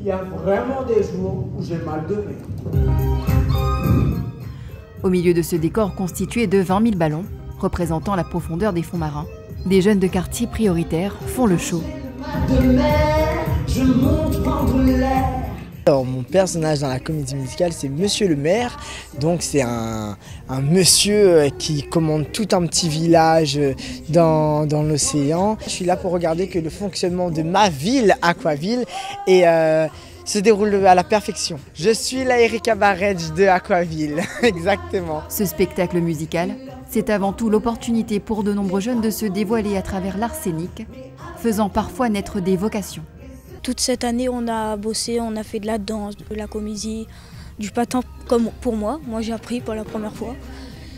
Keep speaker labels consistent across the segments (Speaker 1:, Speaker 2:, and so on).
Speaker 1: il y a vraiment des jours où j'ai mal de mer.
Speaker 2: Au milieu de ce décor constitué de 20 000 ballons, représentant la profondeur des fonds marins, des jeunes de quartiers prioritaires font le show.
Speaker 1: De mer, je monte prendre l'air.
Speaker 3: Alors, mon personnage dans la comédie musicale, c'est Monsieur le maire. Donc c'est un monsieur qui commande tout un petit village dans l'océan. Je suis là pour regarder que le fonctionnement de ma ville, Aquaville, se déroule à la perfection. Je suis la Erika Barretch de Aquaville, exactement.
Speaker 2: Ce spectacle musical, c'est avant tout l'opportunité pour de nombreux jeunes de se dévoiler à travers l'art scénique, faisant parfois naître des vocations.
Speaker 4: Toute cette année, on a bossé, on a fait de la danse, de la comédie, du patin comme pour moi. Moi, j'ai appris pour la première fois.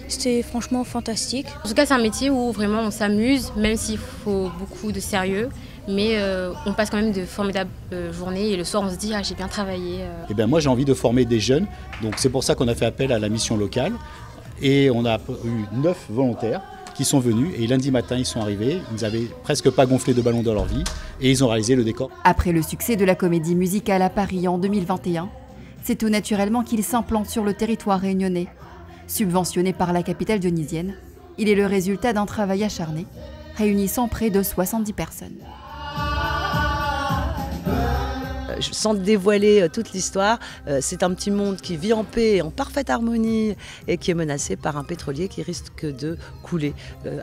Speaker 4: C'était franchement fantastique.
Speaker 5: En tout cas, c'est un métier où vraiment on s'amuse, même s'il faut beaucoup de sérieux. Mais on passe quand même de formidables journées et le soir, on se dit « Ah, j'ai bien travaillé ».
Speaker 6: Eh bien, moi, j'ai envie de former des jeunes. Donc, c'est pour ça qu'on a fait appel à la mission locale. Et on a eu 9 volontaires qui sont venus et lundi matin ils sont arrivés, ils n'avaient presque pas gonflé de ballon dans leur vie et ils ont réalisé le décor.
Speaker 2: Après le succès de la comédie musicale à Paris en 2021, c'est tout naturellement qu'il s'implante sur le territoire réunionnais. Subventionné par la capitale dionysienne, il est le résultat d'un travail acharné, réunissant près de 70 personnes.
Speaker 7: Sans dévoiler toute l'histoire, c'est un petit monde qui vit en paix, en parfaite harmonie et qui est menacé par un pétrolier qui risque de couler.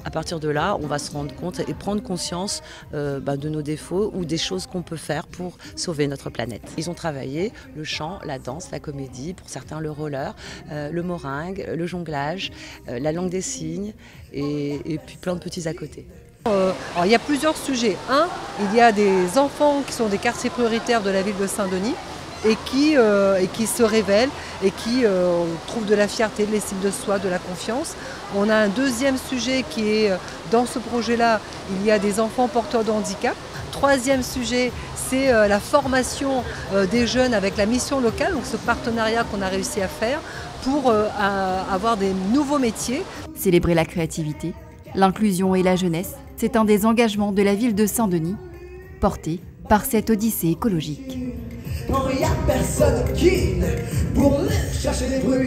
Speaker 7: À partir de là, on va se rendre compte et prendre conscience de nos défauts ou des choses qu'on peut faire pour sauver notre planète. Ils ont travaillé le chant, la danse, la comédie, pour certains le roller, le meringue, le jonglage, la langue des signes et puis plein de petits à côté.
Speaker 8: Alors, il y a plusieurs sujets. Un, il y a des enfants qui sont des quartiers prioritaires de la ville de Saint-Denis et qui se révèlent et qui trouvent de la fierté, de l'estime de soi, de la confiance. On a un deuxième sujet qui est, dans ce projet-là, il y a des enfants porteurs de handicap. Troisième sujet, c'est la formation des jeunes avec la mission locale, donc ce partenariat qu'on a réussi à faire pour avoir des nouveaux métiers.
Speaker 2: Célébrer la créativité, l'inclusion et la jeunesse, c'est un des engagements de la ville de Saint-Denis, porté par cette odyssée écologique.
Speaker 1: Quand il n'y a personne qui pour me chercher des bruits.